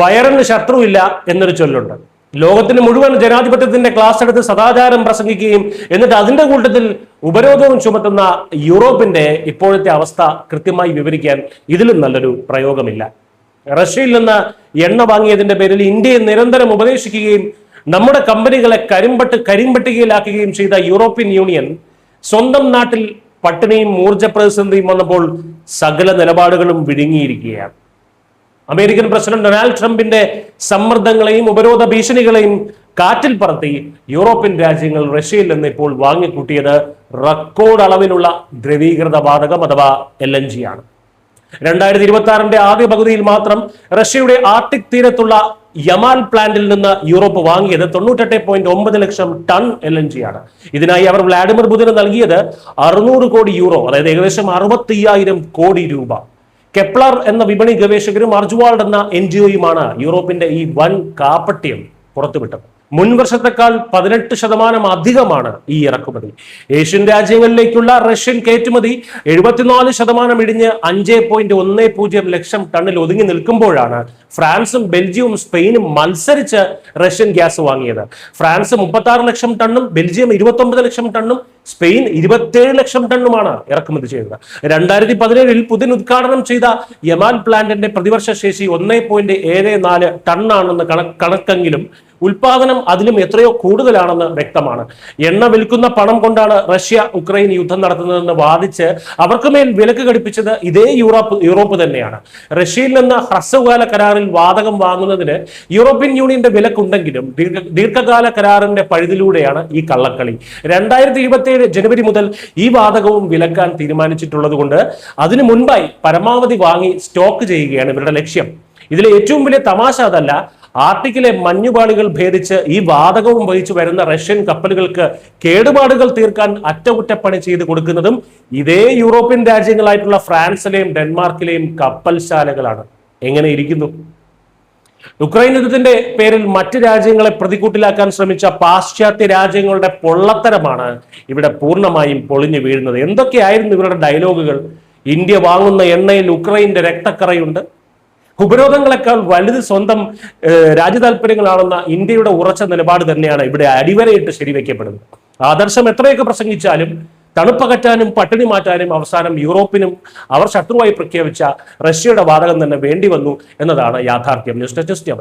വയറിന് ശത്രുവില്ല എന്നൊരു ചൊല്ലുണ്ട്. ലോകത്തിന് മുഴുവൻ ജനാധിപത്യത്തിന്റെ ക്ലാസ് എടുത്ത് സദാചാരം പ്രസംഗിക്കുകയും എന്നിട്ട് അതിന്റെ കൂട്ടത്തിൽ ഉപരോധവും ചുമത്തുന്ന യൂറോപ്പിന്റെ ഇപ്പോഴത്തെ അവസ്ഥ കൃത്യമായി വിവരിക്കാൻ ഇതിലും നല്ലൊരു പ്രയോഗമില്ല. റഷ്യയിൽ നിന്ന് എണ്ണ വാങ്ങിയതിന്റെ പേരിൽ ഇന്ത്യയെ നിരന്തരം ഉപദേശിക്കുകയും നമ്മുടെ കമ്പനികളെ കരിമ്പട്ടികയിലാക്കുകയും ചെയ്ത യൂറോപ്യൻ യൂണിയൻ സ്വന്തം നാട്ടിൽ പട്ടിണിയും ഊർജ്ജ പ്രതിസന്ധിയും വന്നപ്പോൾ സകല നിലപാടുകളും വിഴുങ്ങിയിരിക്കുകയാണ്. അമേരിക്കൻ പ്രസിഡന്റ് ഡൊണാൾഡ് ട്രംപിന്റെ സമ്മർദ്ദങ്ങളെയും ഉപരോധ ഭീഷണികളെയും കാറ്റിൽ പറത്തി യൂറോപ്യൻ രാജ്യങ്ങൾ റഷ്യയിൽ നിന്ന് ഇപ്പോൾ വാങ്ങിക്കൂട്ടിയത് റെക്കോർഡ് അളവിലുള്ള ദ്രവീകൃത വാതകം അഥവാ LNG ആണ്. 2026 ആദ്യ പകുതിയിൽ മാത്രം റഷ്യയുടെ ആർട്ടിക് തീരത്തുള്ള യമാൽ പ്ലാന്റിൽ നിന്ന് യൂറോപ്പ് വാങ്ങിയത് 98.9 ലക്ഷം ടൺ LNG ആണ്. ഇതിനായി അവർ വ്ളാഡിമിർ പുതിന് നൽകിയത് 600 കോടി യൂറോ, അതായത് ഏകദേശം 65,000 കോടി രൂപ. കെപ്ലർ എന്ന വിപണി ഗവേഷകരും അർജുവാൾഡ് എന്ന NGOയുമാണ് യൂറോപ്പിന്റെ ഈ വൻ കാപ്പട്യം പുറത്തുവിട്ടത്. മുൻ വർഷത്തെക്കാൾ 18% അധികമാണ് ഈ ഇറക്കുമതി. ഏഷ്യൻ രാജ്യങ്ങളിലേക്കുള്ള റഷ്യൻ കയറ്റുമതി 74% ഇടിഞ്ഞ് 5.10 ലക്ഷം ടണ്ണിൽ ഒതുങ്ങി നിൽക്കുമ്പോഴാണ് ഫ്രാൻസും ബെൽജിയവും സ്പെയിനും മത്സരിച്ച് റഷ്യൻ ഗ്യാസ് വാങ്ങിയത്. ഫ്രാൻസ് 36 ലക്ഷം ടണ്ണും ബെൽജിയം 29 ലക്ഷം ടണ്ണും സ്പെയിൻ 27 ലക്ഷം ടണ്ണുമാണ് ഇറക്കുമതി ചെയ്തത്. 2017 പുതിൻ ഉദ്ഘാടനം ചെയ്ത യമാൽ പ്ലാന്റിന്റെ പ്രതിവർഷ ശേഷി 1.74 ടണ്ണാണെന്ന് കണക്കെങ്കിലും ഉൽപാദനം അതിലും എത്രയോ കൂടുതലാണെന്ന് വ്യക്തമാണ്. എണ്ണ വിൽക്കുന്ന പണം കൊണ്ടാണ് റഷ്യ ഉക്രൈൻ യുദ്ധം നടത്തുന്നതെന്ന് വാദിച്ച് അവർക്ക് മേൽ വിലക്ക് ഘടിപ്പിച്ചത് ഇതേ യൂറോപ്പ് തന്നെയാണ്. റഷ്യയിൽ നിന്ന് ഹ്രസ്വകാല കരാറിൽ വാതകം വാങ്ങുന്നതിന് യൂറോപ്യൻ യൂണിയന്റെ വിലക്കുണ്ടെങ്കിലും ദീർഘകാല കരാറിന്റെ പഴുതിലൂടെയാണ് ഈ കള്ളക്കളി. 2027 ജനുവരി മുതൽ ഈ വാതകവും വിലക്കാൻ തീരുമാനിച്ചിട്ടുള്ളത് കൊണ്ട് അതിനു മുൻപായി പരമാവധി വാങ്ങി സ്റ്റോക്ക് ചെയ്യുകയാണ് ഇവരുടെ ലക്ഷ്യം. ഇതിലെ ഏറ്റവും വലിയ തമാശ അതല്ല, ആർട്ടിക്കിലെ മഞ്ഞുപാളികൾ ഭേദിച്ച് ഈ വാതകവും വഹിച്ചു വരുന്ന റഷ്യൻ കപ്പലുകൾക്ക് കേടുപാടുകൾ തീർക്കാൻ അറ്റകുറ്റപ്പണി ചെയ്ത് കൊടുക്കുന്നതും ഇതേ യൂറോപ്യൻ രാജ്യങ്ങളായിട്ടുള്ള ഫ്രാൻസിലെയും ഡെൻമാർക്കിലെയും കപ്പൽശാലകളാണ്. എങ്ങനെ ഇരിക്കുന്നു? ഉക്രൈൻ യുദ്ധത്തിന്റെ പേരിൽ മറ്റ് രാജ്യങ്ങളെ പ്രതികൂട്ടിലാക്കാൻ ശ്രമിച്ച പാശ്ചാത്യ രാജ്യങ്ങളുടെ പൊള്ളത്തരമാണ് ഇവിടെ പൂർണ്ണമായും പൊളിഞ്ഞു വീഴുന്നത്. എന്തൊക്കെയായിരുന്നു ഇവരുടെ ഡയലോഗുകൾ? ഇന്ത്യ വാങ്ങുന്ന എണ്ണയിൽ ഉക്രൈന്റെ രക്തക്കറയുണ്ട്, ഉപരോധങ്ങളെക്കാൾ വലുത് സ്വന്തം രാജ്യതാല്പര്യങ്ങളാണെന്ന ഇന്ത്യയുടെ ഉറച്ച നിലപാട് തന്നെയാണ് ഇവിടെ അടിവരയിട്ട് ശരിവെക്കപ്പെടുന്നത്. ആദർശം എത്രയൊക്കെ പ്രസംഗിച്ചാലും തണുപ്പകറ്റാനും പട്ടിണി മാറ്റാനും അവസാനം യൂറോപ്പിനും അവർ ശത്രുവായി പ്രഖ്യാപിച്ച റഷ്യയുടെ വാതകം തന്നെ വേണ്ടി വന്നു എന്നതാണ് യാഥാർത്ഥ്യം. News desk.